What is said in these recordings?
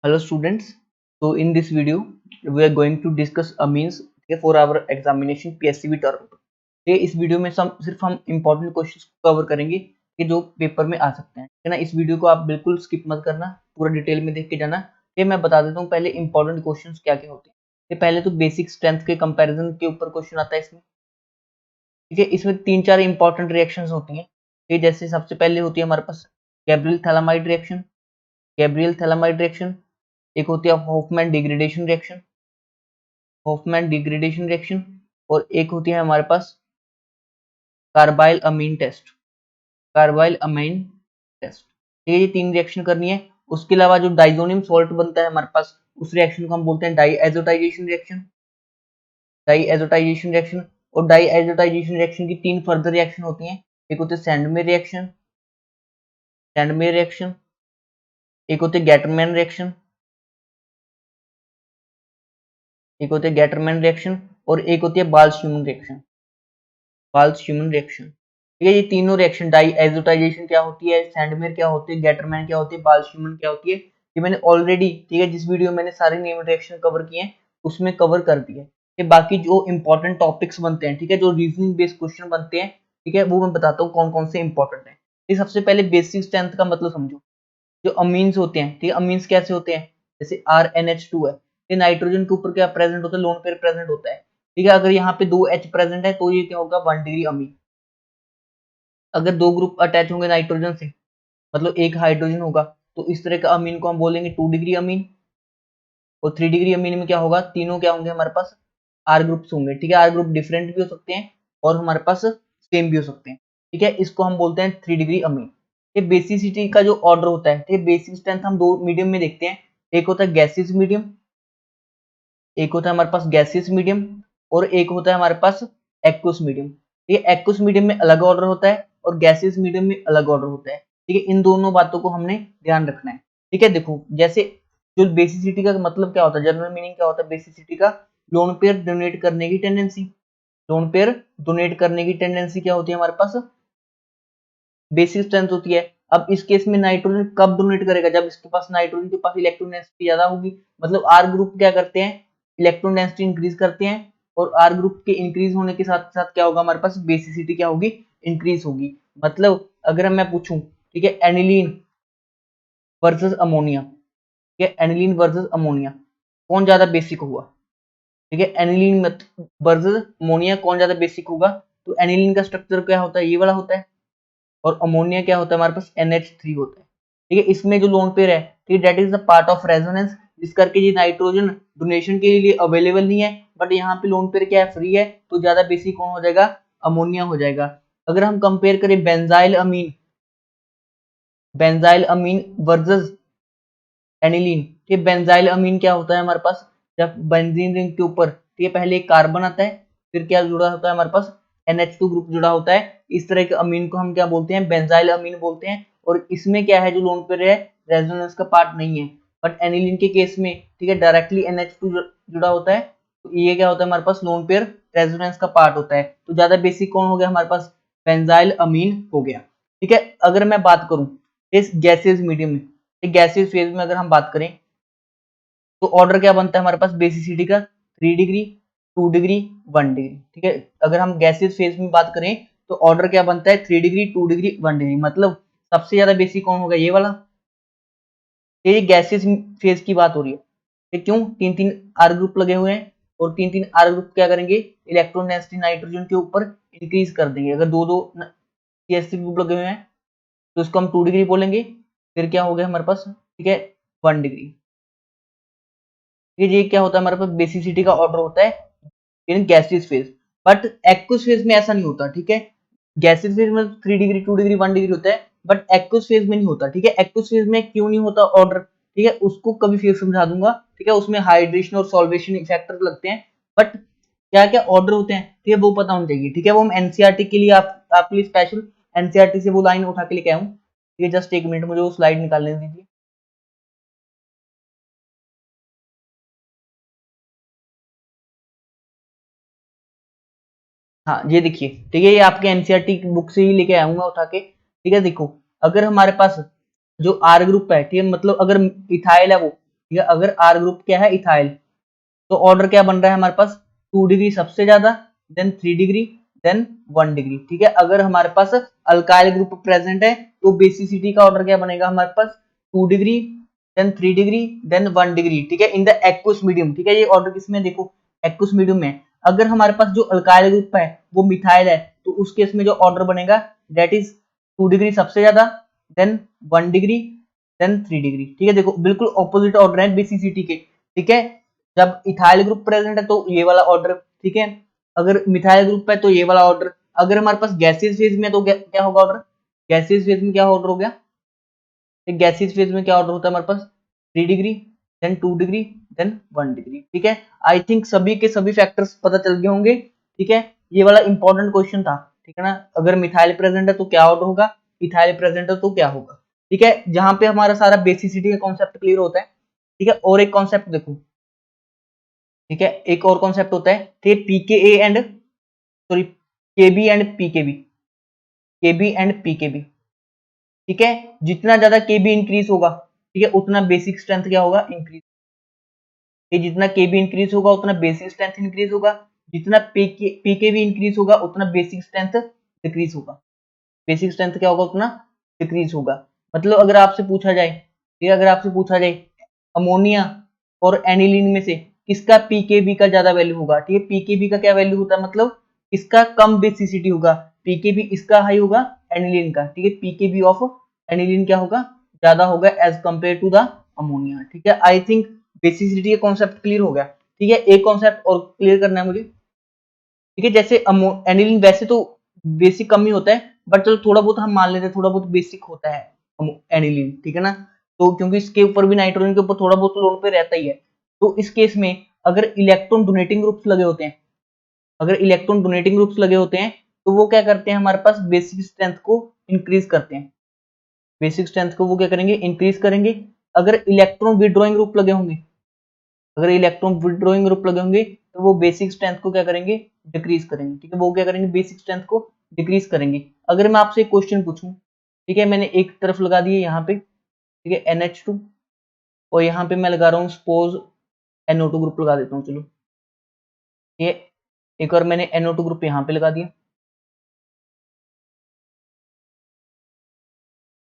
Hello students. So in this video we are going to discuss amines for our examination PSCB term. ये इस video में सिर्फ हम important questions cover करेंगे कि जो पेपर में आ सकते हैं, है ना। इस वीडियो को आप बिल्कुल स्किप मत करना, पूरा डिटेल में देख के जाना। ये मैं बता देता हूँ पहले इम्पोर्टेंट क्वेश्चंस क्या क्या होते हैं। ये पहले तो बेसिक स्ट्रेंथ के कंपैरिजन के ऊपर क्वेश्चन आता है इसमें, ठीक है। इसमें 3-4 इंपॉर्टेंट रिएक्शंस होती हैं। ये जैसे सबसे पहले होती है हमारे पास गैब्रियल थैलामाइड रिएक्शन, एक होती है हॉफमैन डिग्रेडेशन रिएक्शन, और एक होती है हमारे पास कार्बाइल अमीन टेस्ट। ठीक है, ये 3 रिएक्शन करनी है। उसके अलावा जो डाइजोनियम सॉल्ट बनता है हमारे पास, उस रिएक्शन को हम बोलते हैं डाईएजोटाइजेशन रिएक्शन। और डाईएजोटाइजेशन रिएक्शन की 3 फर्दर रिएक्शन होती हैं। एक होती है सैंडमेयर रिएक्शन, एक होती है गैटरमैन रिएक्शन, और एक होती है बाल्स-ह्यूमन रिएक्शन। ठीक है, ये तीनों रिएक्शन डाईएजोटाइजेशन क्या होती है, सैंडमेयर क्या होती है, गैटरमैन क्या होती है, बाल्स-ह्यूमन क्या होती है, ये मैंने ऑलरेडी, ठीक है, जिस वीडियो में मैंने सारे नेम रिएक्शन कवर किए हैं उसमें कवर कर दिए। ये बाकी जो इंपॉर्टेंट टॉपिक्स बनते हैं, ठीक है, जो रीजनिंग बेस्ड क्वेश्चन बनते हैं, ठीक है, वो मैं बताता हूँ कौन कौन से इंपॉर्टेंट है। ये सबसे पहले बेसिक स्ट्रेंथ का मतलब समझो। जो अमीन्स होते हैं, ठीक है, अमीन्स कैसे होते हैं, जैसे RNH2 है, ये नाइट्रोजन के ऊपर क्या प्रेजेंट होता है, लोन पेयर प्रेजेंट होता है। ठीक है, अगर यहाँ पे 2 H प्रेजेंट है तो ये क्या होगा, 1 डिग्री अमीन। अगर 2 ग्रुप अटैच होंगे नाइट्रोजन से, मतलब एक हाइड्रोजन होगा, तो इस तरह का अमीन को हम बोलेंगे 2 डिग्री अमीन। और 3 डिग्री अमीन में क्या होगा, तीनों क्या होंगे हमारे पास, आर ग्रुप्स होंगे। ठीक है, आर ग्रुप डिफरेंट भी हो सकते हैं और हमारे पास सेम भी हो सकते हैं। ठीक है, इसको हम बोलते हैं 3 डिग्री अमीन। ये बेसिसिटी का जो ऑर्डर होता है, ठीक है, बेसिक स्ट्रेंथ हम 2 मीडियम में देखते हैं। एक होता है गैसियस मीडियम, और एक होता है हमारे पास एक्वस मीडियम। ये एक्वस मीडियम में अलग ऑर्डर होता है और गैसियस मीडियम में अलग ऑर्डर होता है। ठीक है, इन दोनों बातों को हमने ध्यान रखना है। ठीक है, देखो जैसे जो बेसिसिटी का मतलब क्या होता है, जनरल मीनिंग क्या होता है बेसिसिटी का, लोन पेयर डोनेट करने की टेंडेंसी क्या होती है हमारे पास, बेसिक स्ट्रेंथ होती है। अब इस केस में नाइट्रोजन कब डोनेट करेगा, जब इसके पास नाइट्रोजन के पास इलेक्ट्रॉन डेंसिटी ज्यादा होगी। मतलब आर ग्रुप क्या करते हैं, इलेक्ट्रॉन डेंसिटी इंक्रीज करते हैं, और आर ग्रुप के इंक्रीज होने के साथ साथ क्या होगा, हमारे पास बेसिसिटी क्या होगी, इंक्रीज होगी। मतलब अगर मैं पूछूं, ठीक है, एनिलीन वर्सेस अमोनिया, ठीक है, एनिलीन वर्सेस अमोनिया कौन ज्यादा बेसिक होगा। ठीक है, एनिलीन वर्सेस अमोनिया कौन ज्यादा बेसिक होगा, तो एनिलीन का स्ट्रक्चर क्या होता है, ये वाला होता है, और अमोनिया क्या होता है हमारे पास, NH3 होता है। ठीक है, इसमें जो लोन पेयर है, ठीक है, that is the part of resonance, जिस करके ये नाइट्रोजन डोनेशन के लिए अवेलेबल नहीं है, बट यहाँ पे लोन पेयर क्या है, फ्री है, तो ज्यादा बेसिक कौन हो जाएगा, अमोनिया हो जाएगा। अगर हम कंपेयर करें बेंजाइल अमीन वर्सेस एनिलीन, ठीक, बेंजाइल अमीन क्या होता है हमारे पास, जब बेंजीन रिंग के ऊपर, ठीक है, पहले एक कार्बन आता है, फिर क्या जुड़ा होता है हमारे पास, NH2 ग्रुप जुड़ा होता है। इस तरह के अमीन को हम क्या बोलते हैं, बेंजाइल अमीन बोलते हैं। और इसमें क्या है, जो लोन पेयर है, रेजोनेंस का पार्ट नहीं है। बट एनिलीन के केस में, ठीक है, डायरेक्टली NH2 जुड़ा होता है, तो ये क्या होता है हमारे पास, लोन पेयर रेजोनेंस का पार्ट होता है। तो ज्यादा बेसिक कौन हो गया हमारे पास, बेंजाइल अमीन हो गया। ठीक है, अगर मैं बात करूं इस गैसियस मीडियम में, गैसियस फेज में अगर हम बात करें, तो ऑर्डर क्या बनता है हमारे पास बेसिसिटी का, 3 डिग्री, 2 डिग्री, 1 डिग्री। ठीक है, अगर हम गैसियस फेज में बात करें तो ऑर्डर क्या बनता है, 3 डिग्री, 2 डिग्री, 1 डिग्री। मतलब सबसे ज्यादा बेसिक कौन होगा, ये वाला। ये गैसियस फेज की बात हो रही है। ये क्यों, 3-3 आर ग्रुप लगे हुए हैं, और 3-3 आर ग्रुप क्या करेंगे, इलेक्ट्रॉन डेंसिटी नाइट्रोजन के ऊपर इंक्रीज कर देंगे। अगर 2-2 CH3 ग्रुप लगे हुए हैं तो इसको हम 2 डिग्री बोलेंगे। फिर क्या हो गया हमारे पास, ठीक है, 1 डिग्री। ये क्या होता है हमारे पास, बेसिसिटी का ऑर्डर होता है in gaseous phase. But aqueous phase में ऐसा नहीं होता। ठीक है, गैसियस फेज में 3 डिग्री, 2 डिग्री, 1 डिग्री होता है, बट एक्वस फेज में नहीं होता। ठीक है, एक्वस फेज में क्यों नहीं होता ऑर्डर, ठीक है, उसको कभी फिर समझा दूंगा। ठीक है, उसमें हाइड्रेशन और सॉल्वेशन फैक्टर लगते हैं, बट क्या क्या ऑर्डर होते हैं, ठीक है, वो पता होना चाहिए। ठीक है, वो हम एनसीईआरटी के लिए आपके लिए स्पेशल एनसीईआरटी से वो लाइन उठा के लेके आया हूँ। ठीक है, जस्ट एक मिनट, मुझे वो स्लाइड निकालने दीजिए। हाँ, ये देखिए, ठीक है, ये आपके एनसीईआरटी की बुक से ही लेके आया हूँ मैं उठा के। ठीक है, देखो, अगर हमारे पास जो आर ग्रुप है, ठीक है, मतलब अगर इथाइल है वो, ठीक है। अगर R ग्रुप क्या है, इथाइल, तो ऑर्डर क्या बन रहा है हमारे पास, 2 डिग्री सबसे ज्यादा, देन 3 डिग्री, देन 1 डिग्री। ठीक है। अगर हमारे पास अल्काइल ग्रुप प्रेजेंट है तो बेसिसिटी का ऑर्डर क्या बनेगा हमारे पास, 2 degree, then 3 degree, then 1 degree. ठीक है, इन द एक्वस मीडियम। ठीक है, ये ऑर्डर किसमें, देखो एक्वस मीडियम में। अगर हमारे पास जो अल्काइल ग्रुप है वो मिथाइल है, तो उस केस में जो ऑर्डर बनेगा दैट इज 2 डिग्री सबसे ज्यादा, देन 1 डिग्री, देन 3 डिग्री। ठीक है, देखो बिल्कुल ऑपोजिट ऑर्डर है बेसिसिटी के। ठीक है, जब इथाइल ग्रुप प्रेजेंट है तो ये वाला ऑर्डर, ठीक है, अगर मिथाइल ग्रुप है तो ये वाला ऑर्डर। अगर हमारे पास गैसियस फेज में तो क्या होगा ऑर्डर, गैसियस फेज में क्या ऑर्डर हो गया, गैसियस फेज में क्या ऑर्डर होता है हमारे पास, 3 degree, then 2 degree, then 1 degree. ठीक है, आई थिंक सभी के सभी फैक्टर्स पता चल गए होंगे। ठीक है, ये वाला इंपॉर्टेंट क्वेश्चन था। ठीक है ना, अगर मिथाइल प्रेजेंट है तो क्या ऑर्डर होगा, इथाइल प्रेजेंट है तो क्या होगा। ठीक है, जहां पे हमारा सारा बेसिसिटी का कॉन्सेप्ट क्लियर होता है। ठीक है, और एक कॉन्सेप्ट देखो, ठीक है, एक और कॉन्सेप्ट होता है, ठीक है, pKa and, sorry, KB and pKb, KB and pKb. ठीक है, जितना ज्यादा केबी इंक्रीज होगा, ठीक है, उतना बेसिक स्ट्रेंथ क्या होगा, इंक्रीज। जितना केबी इंक्रीज होगा उतना बेसिक स्ट्रेंथ इंक्रीज होगा, जितना पीकेबी इंक्रीज होगा उतना बेसिक स्ट्रेंथ डिक्रीज होगा। बेसिक स्ट्रेंथ क्या होगा, उतना डिक्रीज होगा। मतलब अगर आपसे पूछा जाए, ठीक है, अगर आपसे पूछा जाए अमोनिया और एनिलीन में से किसका पीकेबी का ज्यादा वैल्यू होगा, ठीक है, पीकेबी का क्या वैल्यू होता है, मतलब इसका कम बेसिसिटी होगा, पीकेबी इसका हाई होगा एनिलीन का। ठीक है, पीकेबी ऑफ एनिलीन क्या होगा, ज्यादा होगा as compare to the ammonia. ठीक है, आई थिंक बेसिसिटी का कॉन्सेप्ट क्लियर हो गया। ठीक है, एक कॉन्सेप्ट और क्लियर करना है मुझे। ठीक है, जैसे एनिलीन वैसे तो बेसिक कम ही होता है, बट चलो थोड़ा बहुत हम मान लेते हैं, थोड़ा बहुत बेसिक होता है एनिलीन। ठीक है ना, तो क्योंकि इसके ऊपर भी नाइट्रोजन के ऊपर थोड़ा बहुत लोड पे रहता ही है, तो इस केस में अगर इलेक्ट्रॉन डोनेटिंग ग्रुप्स लगे होते हैं, अगर इलेक्ट्रॉन डोनेटिंग ग्रुप्स लगे होते हैं तो वो क्या करते हैं, हमारे पास बेसिक स्ट्रेंथ को इंक्रीज करते हैं। बेसिक स्ट्रेंथ को वो क्या करेंगे, इंक्रीज करेंगे। अगर इलेक्ट्रॉन विड्रॉइंग ग्रुप लगे होंगे, अगर इलेक्ट्रॉन विड्रॉइंग ग्रुप लगे होंगे तो वो बेसिक स्ट्रेंथ को क्या करेंगे, डिक्रीज करेंगे। ठीक है, वो क्या करेंगे, बेसिक स्ट्रेंथ को डिक्रीज करेंगे। अगर मैं आपसे एक क्वेश्चन पूछूं, ठीक है, मैंने एक तरफ लगा दिए यहाँ पे, ठीक है, NH2, और यहाँ पे मैं लगा रहा हूँ सपोज NO2 ग्रुप लगा देता हूँ, चलो ये एक और मैंने NO2 ग्रुप यहाँ पे लगा दिया।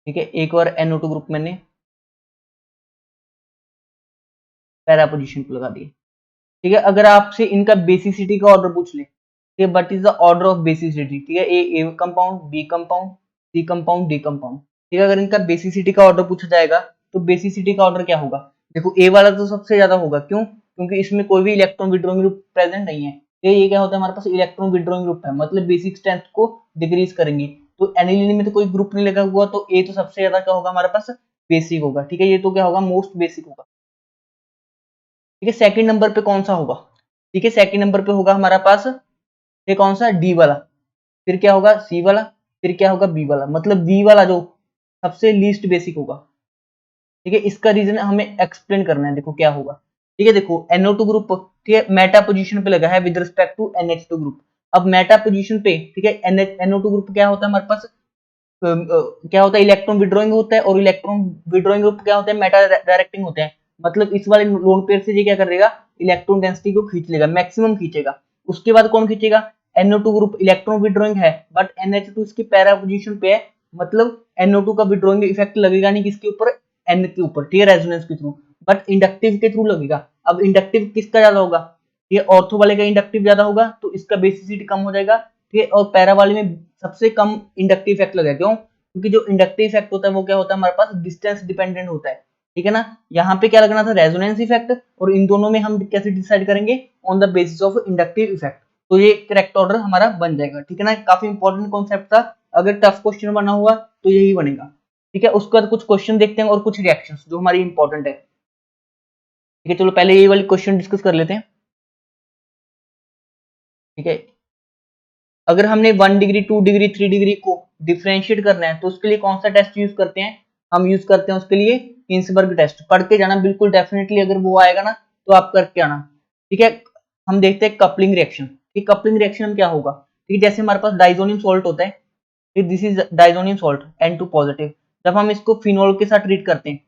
ठीक है, एक और NO2 ग्रुप मैंने पैरा पोजीशन पे लगा दिया। ठीक है, अगर आपसे इनका बेसिसिटी का ऑर्डर पूछ ले, ठीक है, what is the order of basicity, ठीक है, A compound, B compound, C compound, D compound. ठीक है, अगर इनका बेसिसिटी का ऑर्डर पूछा जाएगा तो बेसिसिटी का ऑर्डर क्या होगा, देखो ए वाला तो सबसे ज्यादा होगा, क्यों, क्योंकि इसमें कोई भी इलेक्ट्रॉन विड्रॉइंग ग्रुप प्रेजेंट नहीं है। ये क्या होता है, हमारे पास इलेक्ट्रॉन विड्रॉइंग ग्रुप है, मतलब बेसिक स्ट्रेंथ को डिक्रीज करेंगे। तो एनिलीन में तो कोई ग्रुप नहीं लगा हुआ, तो ए तो सबसे ज्यादा क्या होगा हमारे पास, बेसिक होगा। ठीक है, ये तो क्या होगा, मोस्ट बेसिक होगा। ठीक है, सेकंड नंबर पे कौन सा होगा, ठीक है, सेकंड नंबर पे होगा हमारा पास ये कौन सा, डी वाला, फिर क्या होगा, सी वाला, फिर क्या होगा, बी वाला, मतलब बी वाला जो सबसे लीस्ट बेसिक होगा। ठीक है, इसका रीजन हमें एक्सप्लेन करना है, देखो क्या होगा। ठीक है, देखो NO2 ग्रुप, ठीक है, मेटा पोजीशन पे लगा है with respect to NH2 group. अब मेटा पोजीशन पे, ठीक है, NO2 ग्रुप क्या होता है हमारे पास, क्या होता है, इलेक्ट्रॉन विड्रॉइंग होता है, और इलेक्ट्रॉन विड्रॉइंग ग्रुप क्या होता है, मेटा डायरेक्टिंग होते हैं। मतलब इस वाले लोन पेयर से ये क्या करेगा, इलेक्ट्रॉन डेंसिटी को खींच लेगा, मैक्सिमम खींचेगा। उसके बाद कौन खींचेगा, NO2 ग्रुप इलेक्ट्रॉन विड्रॉइंग है, बट NH2 इसकी पैरा पोजीशन पे है, मतलब NO2 का विड्रॉइंग इफेक्ट लगेगा नहीं किसके ऊपर, N के ऊपर, ठीक है, रेजोनेंस के थ्रू, बट इंडक्टिव के थ्रू लगेगा। अब इंडक्टिव किसका ज्यादा होगा, ये ऑर्थो वाले का इंडक्टिव ज्यादा होगा, तो इसका बेसिसिटी कम हो जाएगा। ठीक है, और पैरा वाले में सबसे कम इंडक्टिव इफेक्ट लगेगा, क्यों, क्योंकि जो इंडक्टिव इफेक्ट होता है वो क्या होता है हमारे पास, डिस्टेंस डिपेंडेंट होता है। ठीक है ना, यहाँ पे क्या लगना था, रेजोनेंस इफेक्ट, और इन दोनों में हम कैसे डिसाइड करेंगे, on the basis of inductive effect. तो ये करेक्ट ऑर्डर हमारा बन जाएगा। ठीक है ना, काफी इंपॉर्टेंट कॉन्सेप्ट था, अगर टफ क्वेश्चन बना हुआ तो यही बनेगा। ठीक है, उसके बाद कुछ क्वेश्चन देखते हैं और कुछ रिएक्शंस जो हमारी इंपॉर्टेंट है। ठीक है, चलो पहले ये वाली क्वेश्चन डिस्कस कर लेते हैं। ठीक है, अगर हमने 1 डिग्री, 2 डिग्री, 3 डिग्री को डिफरेंशिएट करना है तो उसके लिए कौन सा टेस्ट यूज करते हैं, हम यूज करते हैं उसके लिए हिंसबर्ग टेस्ट। पढ़ के जाना बिल्कुल डेफिनेटली, अगर वो आएगा ना तो आप करके आना। ठीक है, हम देखते हैं कपलिंग रिएक्शन। ठीक, कपलिंग रिएक्शन में क्या होगा, ठीक, जैसे हमारे पास डाइजोनियम सॉल्ट होता है, this is diazonium salt N2 positive, जब हम इसको फिनोल के साथ ट्रीट करते हैं,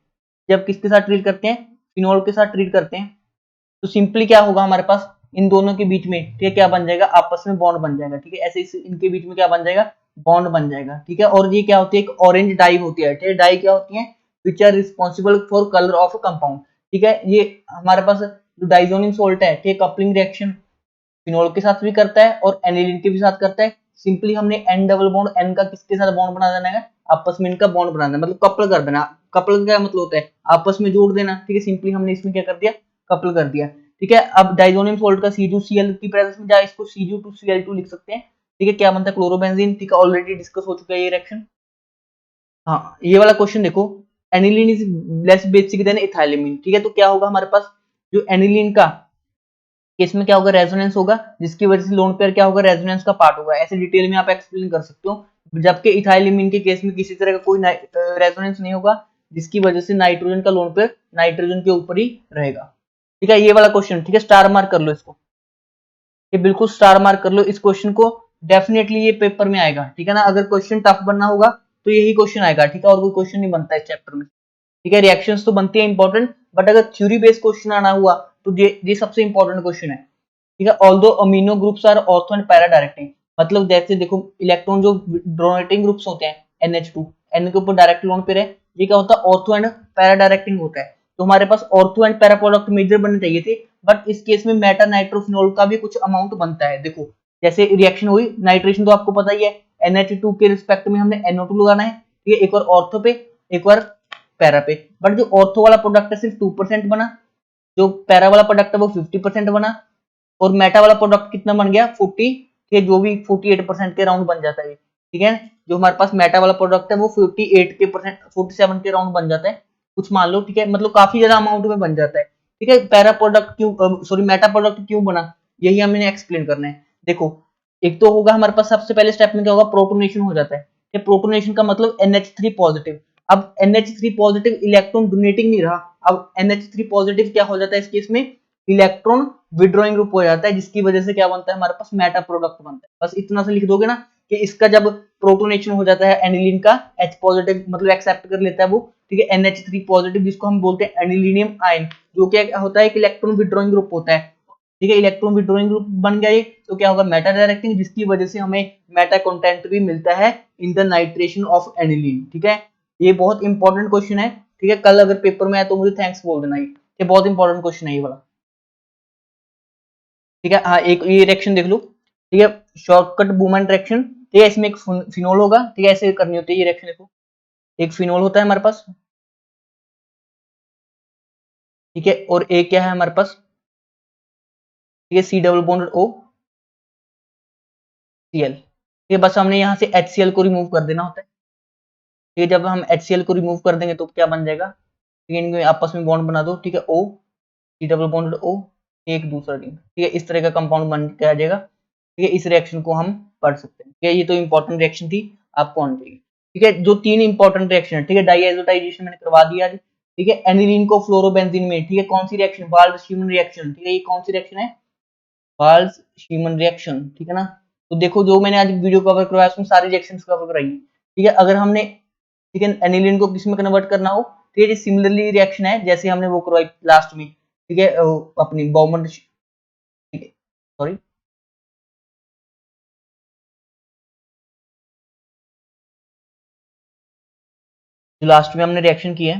जब किसके साथ ट्रीट करते हैं, फिनोल के साथ ट्रीट करते हैं तो सिंपली क्या होगा हमारे पास इन दोनों के बीच में, ठीक है, क्या बन जाएगा, आपस में बॉन्ड बन जाएगा, ठीक है, ऐसे इनके बीच में क्या बन जाएगा, बॉन्ड बन जाएगा, ठीक है। और ये क्या होती है, एक ऑरेंज डाई होती है, ठीक है, डाई क्या होती है, which are responsible for colour of compound, ठीक है। ये हमारे पास जो डाइजोनियम सोल्ट है, ठीक है, कपलिंग रिएक्शन फिनोल के साथ भी करता है और एनिलीन के भी साथ करता है। सिंपली हमने एन डबल बॉन्ड, एन का किसके साथ बॉन्ड बना देना है, आपस में इनका बॉन्ड बना देना, मतलब कपल कर देना। कपल का क्या मतलब होता है, आपस में जोड़ देना, ठीक है। सिंपली हमने इसमें क्या कर दिया, कपल कर दिया, ठीक है। अब डाइजोनियम सोल्ट का C2Cl की प्रेजेंस में जा इसको Cu2Cl2 लिख सकते हैं, ठीक है। क्या बनता है, क्लोरोबेंजीन, ठीक है, ऑलरेडी डिस्कस हो चुका है ये रिएक्शन। हाँ, ये वाला क्वेश्चन देखो, aniline is less basic than ethylene, ठीक है। तो क्या होगा हमारे पास, जो एनिलीन का केस में क्या होगा, रेजोनेंस होगा, जिसकी वजह से लोन पेयर क्या होगा, रेजोनेंस का पार्ट होगा। ऐसे डिटेल में आप एक्सप्लेन कर सकते हो। जबकि इथाइलिन के केस में किसी तरह का कोई रेजोनेंस नहीं होगा, जिसकी वजह से नाइट्रोजन का लोन पेयर नाइट्रोजन के ऊपर ही रहेगा, ठीक है। ये वाला क्वेश्चन, ठीक है, स्टार मार्क कर लो इसको, ये बिल्कुल स्टार मार्क कर लो इस क्वेश्चन को, डेफिनेटली ये पेपर में आएगा, ठीक है ना। अगर क्वेश्चन टफ बनना होगा तो यही क्वेश्चन आएगा, ठीक है, और कोई क्वेश्चन नहीं बनता इस चैप्टर में, ठीक है। रिएक्शंस तो बनती है इंपॉर्टेंट, बट अगर थ्योरी बेस्ड क्वेश्चन आना हुआ तो ये सबसे इंपॉर्टेंट क्वेश्चन है, ठीक है। Although amino groups are ortho and para directing, मतलब जैसे देखो इलेक्ट्रॉन जो डोनेटिंग ग्रुप्स होते हैं NH2, N के ऊपर डायरेक्ट लोन पेयर है, ये क्या होता है, ऑर्थो एंड पैरा डायरेक्टिंग होता है। तो हमारे पास ortho and para product major बनने चाहिए थे, बट इस केस में मेटा नाइट्रोफिनोल का भी कुछ अमाउंट बनता है। देखो जैसे रिएक्शन हुई, नाइट्रेशन तो आपको पता ही है, NH2 के रिस्पेक्ट में हमने NO2 लगाना है, ठीक है, एक बार ऑर्थो पे एक बार पैरा पे। बट जो ऑर्थो वाला प्रोडक्ट है सिर्फ 2% बना, जो पैरा वाला प्रोडक्ट है वो 50% बना, और मेटा वाला प्रोडक्ट कितना बन गया, 40 के जो भी 48% के राउंड बन जाता है, ठीक है। जो हमारे पास मेटा वाला प्रोडक्ट है वो 48 के परसेंट 47 के राउंड बन जाता है, कुछ मान लो, ठीक है, मतलब काफी ज्यादा अमाउंट में बन जाता है, ठीक है। पैरा प्रोडक्ट क्यों, सॉरी मेटा प्रोडक्ट क्यों बना, यही हमें एक्सप्लेन करना है। देखो एक तो होगा हमारे पास सबसे पहले स्टेप में क्या होगा, प्रोटोनेशन हो जाता है। प्रोटोनेशन का मतलब NH3 पॉजिटिव। अब NH3 पॉजिटिव इलेक्ट्रॉन डोनेटिंग नहीं रहा, अब NH3 पॉजिटिव क्या हो जाता है इस केस में, इलेक्ट्रॉन विड्रॉइंग ग्रुप हो जाता है, जिसकी वजह से क्या बनता है हमारे पास, मेटा प्रोडक्ट बनता है। बस इतना से लिख दोगे ना कि इसका जब प्रोटोनेशन हो जाता है एनिलीन का, H पॉजिटिव मतलब एक्सेप्ट कर लेता है वो, ठीक है, NH3 पॉजिटिव जिसको हम बोलते हैं एनिलीनियम आयन, जो क्या होता है, एक इलेक्ट्रॉन विड्रॉइंग ग्रुप होता है, ठीक है। इलेक्ट्रॉन विड्रॉइंग ग्रुप बन गया ये, तो क्या होगा, मेटा डायरेक्टिंग, जिसकी वजह से हमें मेटा कंटेंट भी मिलता है in the nitration of aniline, ठीक है। ये बहुत इंपॉर्टेंट क्वेश्चन है, ठीक है। कल अगर पेपर में आया तो मुझे थैंक्स बोल देना, ये बहुत इंपॉर्टेंट क्वेश्चन है ये वाला, ठीक है। हाँ, एक ये रिएक्शन देख लो, ठीक है, शॉर्टकट बूमन रिएक्शन, ठीक है, इसमें एक फिनोल होगा, ठीक है, ऐसे करनी होती है ये रिएक्शन। देखो एक फिनोल होता है हमारे पास, ठीक है, और एक क्या है हमारे पास, ठीक है, C डबल बॉन्ड OCl, ठीक है। बस हमने यहाँ से HCl को रिमूव कर देना होता है, ठीक है। जब हम HCl को रिमूव कर देंगे तो क्या बन जाएगा, ठीक है, इनको आपस में बॉन्ड बना दो, ठीक है, O C double bond O, एक दूसरा रिंग, ठीक है, इस तरह का कंपाउंड बन के आ जाएगा, ठीक है। इस रिएक्शन को हम पढ़ सकते हैं, ठीक है। ये तो इंपॉर्टेंट रिएक्शन थी, आपको आनी चाहिए, ठीक है। जो तीन इंपॉर्टेंट रिएक्शन है, ठीक है, डाइएजोटाइजेशन मैंने करवा दिया आज, ठीक है। एनिलीन को फ्लोरोबेंजीन में, ठीक है, कौन सी रिएक्शन, वाल्स-शीमन रिएक्शन, ठीक है, ये कौन सी रिएक्शन है, वाल्स-शीमन रिएक्शन, ठीक है ना। तो देखो जो मैंने आज वीडियो कवर करवाया उसमें सारी रिएक्शंस कवर कराई है, ठीक है। अगर हमने, ठीक है, एनिलीन को किस में कन्वर्ट करना हो, ठीक है, ये सिमिलरली रिएक्शन है जैसे हमने वो करवाई लास्ट में, ठीक है, अपनी बॉमंड, ठीक है, सॉरी, जो लास्ट में हमने रिएक्शन की है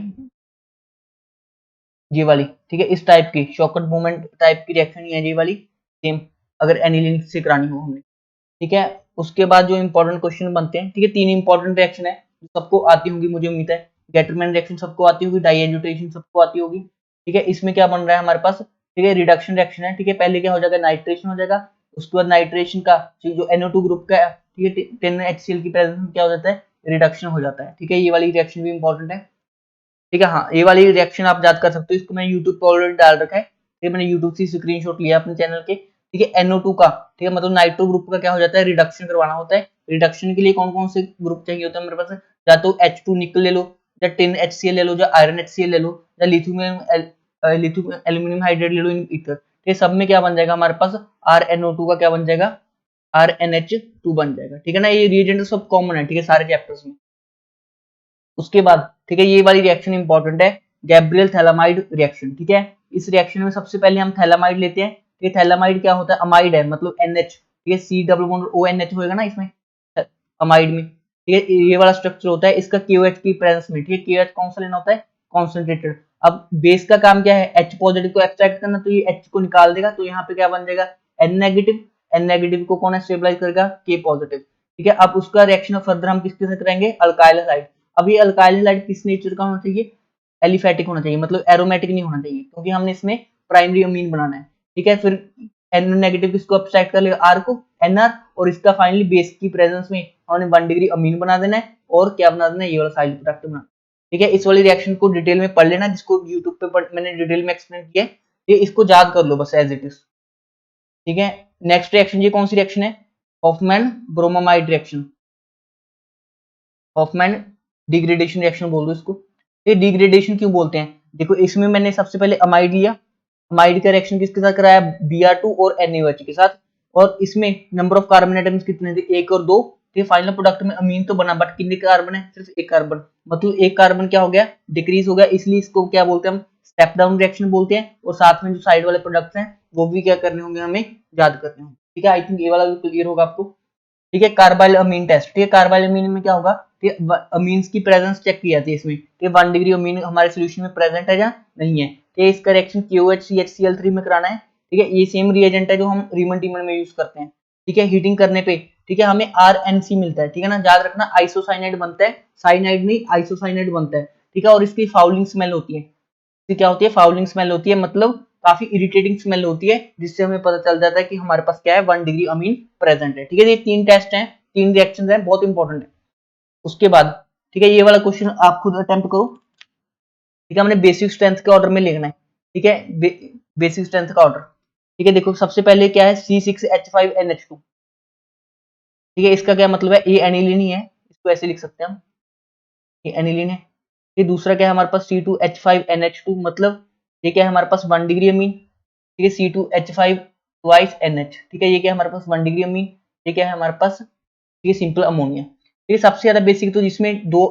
ये वाली, ठीक है, इस टाइप की शॉकट मूवमेंट टाइप की रिएक्शन ही है ये वाली, सेम अगर एनिलीन से करानी हो हमने, ठीक है। उसके बाद जो इंपॉर्टेंट क्वेश्चन बनते हैं, ठीक है, तीन इंपॉर्टेंट रिएक्शन है जो सबको आती होंगी मुझे उम्मीद है। गेटरमैन रिएक्शन सबको आती होगी, डाइएजुटेशन सबको आती होगी, ठीक है। इसमें क्या बन रहा है हमारे पास, ठीक है, रिडक्शन रिएक्शन है, ठीक है। पहले क्या हो जाएगा, नाइट्रेशन हो जाएगा, उसके बाद नाइट्रेशन का जो NO2 ग्रुप का, ठीक है, 10HCl की प्रेजेंस में क्या हो जाता है, रिडक्शन हो जाता है, ठीक है। ये वाली रिएक्शन भी इंपॉर्टेंट है, ठीक है। हाँ, ये वाली रिएक्शन आप याद कर सकते हो, इसको मैंने यूट्यूब पर ऑलरेडी डाल रखा है, ठीक है, मैंने यूट्यूब से स्क्रीनशॉट लिया अपने चैनल के, ठीक है। NO2 का, ठीक है, मतलब नाइट्रो ग्रुप का क्या हो जाता है, रिडक्शन करवाना होता है। रिडक्शन के लिए कौन कौन से ग्रुप चाहिए होता है मेरे पास, या तो H2 निकल ले लो, या टिन HCl ले लो, या आयरन HCl ले लो, या लिथियम एल्यूमिनियम हाइड्रेट ले लो, इन ईथर, ठीक है। सब में क्या बन जाएगा हमारे पास, RNO2 का क्या बन जाएगा, RNH2 बन जाएगा, ठीक है ना। ये रिएजेंट सब कॉमन है, ठीक है, सारे चैप्टर्स में। उसके बाद, ठीक है, ये वाली रिएक्शन इंपॉर्टेंट है, गैब्रियल थैलामाइड रिएक्शन। ठीक है, इस रिएक्शन में सबसे पहले हम थैलामाइड लेते हैं। ये थैलामाइड क्या होता है, अमाइड है, मतलब NH, ठीक है, C डबल बॉन्ड ONH होएगा ना इसमें अमाइड में। ये वाला स्ट्रक्चर होता है इसका KOH की प्रेजेंस में। ठीक है, KOH कौन सा लेना होता है, कॉन्सेंट्रेटेड। अब बेस का काम क्या है, H पॉजिटिव को एक्सट्रैक्ट करना, तो ये H को निकाल देगा, तो यहाँ पे क्या बन जाएगा, N नेगेटिव। N नेगेटिव को कौन स्टेबलाइज करेगा, K पॉजिटिव। ठीक है, अब उसका रिएक्शन फर्दर हम किसके साथ करेंगे, अल्काइल हैलाइड। अब ये अल्काइल हैलाइड किस नेचर का होना चाहिए, एलिफेटिक होना चाहिए, मतलब एरोमेटिक नहीं होना चाहिए, क्योंकि हमने इसमें प्राइमरी अमीन बनाना है। ठीक है, फिर N नेगेटिव किसको अब्स्ट्रैक्ट कर लेगा, R को, NR, और इसका फाइनली बेस की प्रेजेंस में हमने 1 डिग्री अमीन बना देना है, और क्या बना देना है, ये वाला साइड प्रोडक्ट बना। ठीक है, इस वाली रिएक्शन को डिटेल में पढ़ लेना, जिसको यूट्यूब पे मैंने डिटेल में एक्सप्लेन किया है, ये इसको याद कर लो बस एज इट इज। ठीक है, नेक्स्ट रिएक्शन ये कौन सी रिएक्शन है, Hofmann bromamide reaction, Hofmann degradation reaction बोल दो इसको। ये डिग्रेडेशन क्यों बोलते हैं, देखो इसमें मैंने सबसे पहले अमाइड लिया, अमाइड का रिएक्शन किसके साथ कराया, Br2 और NaOH के साथ, और इसमें नंबर ऑफ कार्बन एटम्स कितने थे, 1 और 2। तो फाइनल प्रोडक्ट में अमीन तो बना, बट कितने कार्बन है, सिर्फ 1 कार्बन, मतलब 1 कार्बन क्या हो गया, डिक्रीज हो गया, इसलिए इसको क्या बोलते हैं हम, स्टेप डाउन रिएक्शन बोलते हैं। और साथ में जो साइड वाले प्रोडक्ट्स हैं वो भी क्या करने होंगे, हमें याद करने होंगे। ठीक है, आई थिंक ये वाला भी क्लियर होगा आपको। ठीक है, कार्बाइल अमीन टेस्ट। ठीक है, कार्बाइल अमीन में क्या होगा, अमीन्स की प्रेजेंस चेक की जाती है इसमें, कि 1 डिग्री अमीन हमारे सॉल्यूशन में प्रेजेंट है या नहीं है। ठीक है, इसका रिएक्शन KOH में कराना है। ठीक है, ये सेम रिएजेंट है जो हम रीमन टीमन में यूज करते हैं। ठीक है, हीटिंग करने पे, ठीक है, हमें RNC मिलता है। ठीक है ना, याद रखना आइसोसाइनाइड बनता है, साइनाइड नहीं आइसोसाइनाइड बनता है। ठीक है, और इसकी फाउलिंग स्मेल होती है, क्या होती है, फाउलिंग स्मेल होती है, मतलब काफी इरिटेटिंग स्मेल होती है, जिससे हमें पता चल जाता है कि हमारे पास क्या है, 1 डिग्री अमीन प्रेजेंट है। ठीक है, ये 3 टेस्ट हैं, 3 रिएक्शंस हैं, बहुत इंपॉर्टेंट है। उसके बाद ठीक है, ये वाला क्वेश्चन आप खुद अटेम्प्ट करो। ठीक है, हमने बेसिक स्ट्रेंथ के ऑर्डर में लिखना है। ठीक है, बेसिक स्ट्रेंथ का ऑर्डर। ठीक है, देखो सबसे पहले क्या है, C6H5NH2। ठीक है, इसका क्या मतलब है, ये एनिलीन ही है, इसको ऐसे लिख सकते हैं हम, ये एनिलीन है। ये दूसरा क्या है हमारे पास, C2H5NH2, मतलब ये क्या है हमारे पास, 1 डिग्री अमीन। ठीक है, C2H5 ट्वाइस NH। ठीक है, ये क्या है हमारे पास, 1 डिग्री अमीन। ये क्या है हमारे पास, ये सिंपल अमोनिया। ठीक है, सबसे ज्यादा बेसिक तो जिसमें 2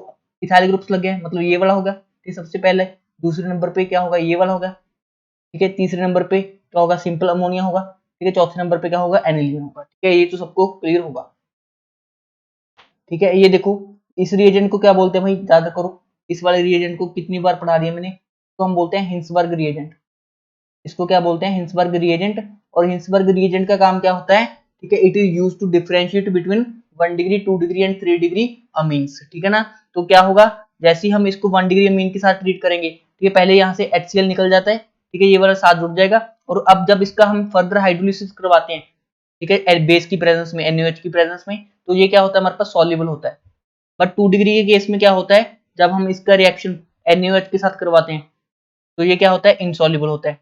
इथाइल ग्रुप्स लगे हैं, मतलब ये वाला होगा। ठीक है, सबसे पहले दूसरे नंबर पे क्या होगा, ये वाला होगा। ठीक है, तीसरे नंबर पे क्या होगा, सिंपल अमोनिया होगा। ठीक है, चौथे नंबर पे क्या होगा, एनिलीन होगा। ठीक है, ये तो सबको क्लियर होगा। ठीक है, ये देखो इस रिएजेंट को क्या बोलते हैं भाई, याद करो, इस वाले रिएजेंट को कितनी बार पढ़ा दिया मैंने, तो हम बोलते हैं हिंसबर्ग रिएजेंट। इसको क्या बोलते हैं, हिंसबर्ग रिएजेंट। और हिंसबर्ग रिएजेंट का काम क्या होता है, ठीक है, it is used to differentiate between 1 degree 2 degree and 3 degree amines. ठीक है ना, तो क्या होगा, जैसे ही हम इसको 1 डिग्री अमीन के साथ ट्रीट करेंगे, ठीक है, पहले यहाँ से HCl निकल जाता है। ठीक है, ये वाला साथ जुड़ जाएगा, और अब जब इसका हम फर्दर हाइड्रोलिसिस करवाते हैं, ठीक है, बेस की प्रेजेंस में, NaOH की प्रेजेंस में, तो ये क्या होता है, हमारे पास सॉल्युबल होता है। बट 2 डिग्री के केस में क्या होता है, जब हम इसका रिएक्शन NaOH के साथ करवाते हैं, तो ये क्या होता है, इनसॉल्युबल होता है।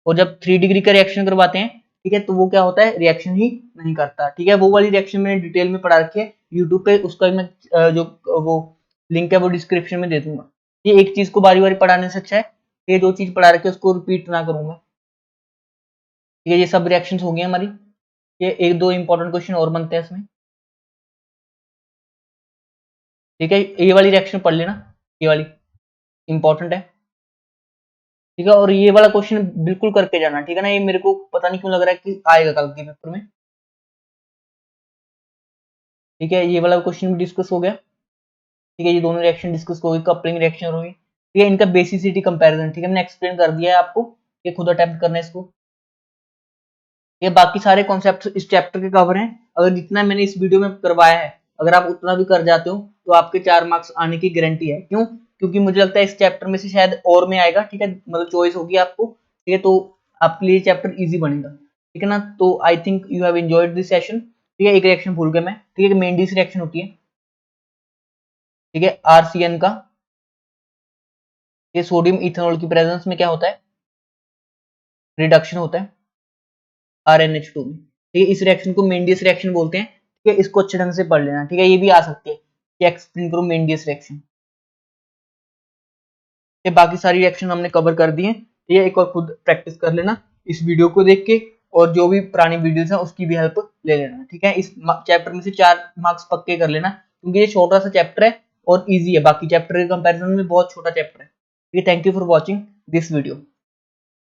और जब 3 डिग्री का रिएक्शन करवाते हैं, ठीक है, तो वो क्या होता है, रिएक्शन ही नहीं करता। ठीक है, वो वाली रिएक्शन मैंने डिटेल में पढ़ा रखी है यूट्यूब पे, उसका मैं जो वो लिंक है वो डिस्क्रिप्शन में दे दूंगा। ये एक चीज को बारी बारी पढ़ाने से अच्छा है, ये 2 चीज पढ़ा रखी है उसको रिपीट ना करूंगा। ठीक है, ये सब रिएक्शन हो गई हमारी। ये 1-2 इंपॉर्टेंट क्वेश्चन और बनते हैं इसमें। ठीक है, ये वाली रिएक्शन पढ़ लेना, ये वाली इंपॉर्टेंट है। ठीक है, और ये वाला क्वेश्चन बिल्कुल करके जाना। ठीक है ना, ये मेरे को पता नहीं क्यों लग रहा है कि आएगा कल के पेपर में। ठीक है, ये वाला क्वेश्चन भी डिस्कस हो गया। ठीक है, ये दोनों रिएक्शन डिस्कस हो गई, कपलिंग रिएक्शन हो गई। ठीक है, इनका बेसिसिटी कंपैरिजन, ठीक है, मैंने एक्सप्लेन कर दिया है आपको, ये खुद अटेम्प्ट करना है इसको। ये बाकी सारे कॉन्सेप्ट इस चैप्टर के कवर हैं। अगर जितना मैंने इस वीडियो में करवाया है, अगर आप उतना भी कर जाते हो, तो आपके 4 मार्क्स आने की गारंटी है। क्यों, क्योंकि मुझे लगता है इस चैप्टर में से शायद और में आएगा। ठीक है, मतलब चॉइस होगी आपको। ठीक है, तो आपके लिए चैप्टर इजी बनेगा। ठीक है ना, तो I think you have enjoyed this session. ठीक है, एक रिएक्शन भूल गया मैं, ठीक है, मेंडिस रिएक्शन होती है। ठीक है, RCN का, ये सोडियम इथेनॉल की प्रेजेंस में क्या होता है, रिडक्शन होता है RnH2 में। ठीक है, इस रिएक्शन को मेंडियस रिएक्शन बोलते हैं। ठीक है, इसको अच्छे ढंग से पढ़ लेना। ठीक है, ये भी आ सकती है कि एक्सप्लेन करो मेंडियस रिएक्शन। ये बाकी सारी रिएक्शन हमने कवर कर दी है। ये एक और खुद प्रैक्टिस कर लेना इस वीडियो को देख के, और जो भी पुरानी वीडियोस हैं उसकी भी हेल्प ले लेना। ठीक है, इस चैप्टर में से 4 मार्क्स पक्के कर लेना, क्योंकि ये छोटा सा चैप्टर है और इजी है, बाकी चैप्टर के कंपैरिजन में बहुत छोटा चैप्टर है। ठीक है, thank you for watching this video.